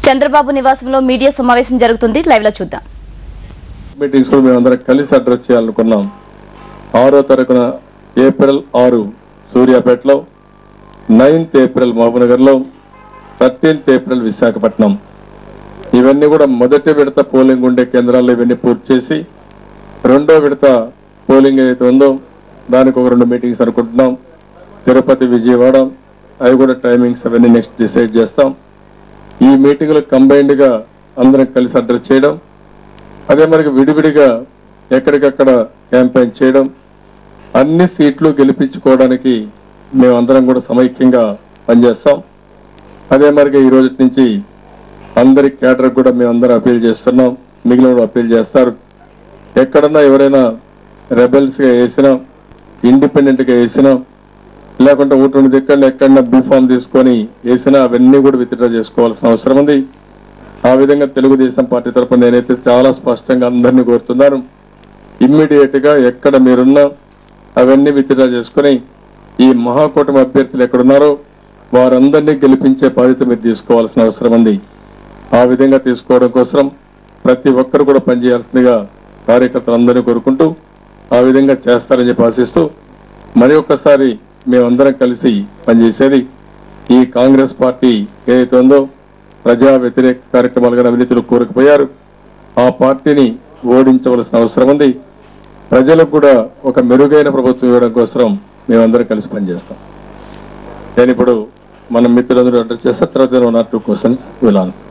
చంద్రబాబు నివాసంలో మీడియా సమావేశం జరుగుతుంది. లైవ్ లో చూద్దాం. మీటింగ్స్ లో మేమందరం కలిసి అడ్రస్ చేయాలనుకున్నాం. 6వ తారీఖున ఏప్రిల్ 6 సూర్యాపేటలో, 9th April మహబూబ్నగర్లో, 13th April Visakhapatnam. ఇవన్నీ కూడా మొదటి విడత పోలింగ్ ఉండే కేంద్రాల్లో ఇవన్నీ పూర్తి చేసి రెండో విడత పోలింగ్ ఏదైతే ఉందో దానికి ఒక 2 మీటింగ్స్ అనుకుంటున్నాం. తిరుపతి, విజయవాడ, అవి కూడా టైమింగ్స్ అవన్నీ నెక్స్ట్ డిసైడ్ చేస్తాం. ఈ మీటింగ్లు కంబైన్డ్గా అందరం కలిసి అడ్రస్ చేయడం, అదే మనకి విడివిడిగా ఎక్కడికక్కడ క్యాంపెయిన్ చేయడం, అన్ని సీట్లు గెలిపించుకోవడానికి మేమందరం కూడా సమైక్యంగా పనిచేస్తాం. అదే మరికి ఈ రోజు నుంచి అందరి క్యాడర్ కూడా మేమందరం అపీల్ చేస్తున్నాం. మిగిలిన అపీల్ చేస్తారు. ఎక్కడన్నా ఎవరైనా రెబెల్స్గా వేసినా, ఇండిపెండెంట్గా వేసినా, లేకుంటే ఊటి దిక్కడన్నా ఎక్కడన్నా బీఫామ్ తీసుకొని వేసినా అవన్నీ కూడా విత్డ్రా చేసుకోవాల్సిన అవసరం ఉంది. ఆ విధంగా తెలుగుదేశం పార్టీ తరఫున నేనైతే చాలా స్పష్టంగా అందరినీ కోరుతున్నాను. ఇమ్మీడియట్గా ఎక్కడ మీరున్నా అవన్నీ విత్డ్రా చేసుకుని ఈ మహాకూటమి అభ్యర్థులు ఎక్కడున్నారో వారందరినీ గెలిపించే బాధ్యత మీరు తీసుకోవాల్సిన అవసరం ఉంది. ఆ విధంగా తీసుకోవడం కోసం ప్రతి ఒక్కరు కూడా పనిచేయాల్సిందిగా కార్యకర్తలందరినీ కోరుకుంటూ ఆ విధంగా చేస్తారని చెప్పి ఆశిస్తూ మరి ఒక్కసారి మేమందరం కలిసి పనిచేసేది ఈ కాంగ్రెస్ పార్టీ ఏదైతే ఉందో ప్రజా వ్యతిరేక కార్యక్రమాలుగా అవినీతులు కోరుకుపోయారు. ఆ పార్టీని ఓడించవలసిన అవసరం ఉంది. ప్రజలకు కూడా ఒక మెరుగైన ప్రభుత్వం ఇవ్వడం కోసం మేమందరం కలిసి పనిచేస్తాం. నేను ఇప్పుడు మన మిత్రులందరూ అడ్రస్ చేస్తే తర్వాత 1 or 2 questions will answer.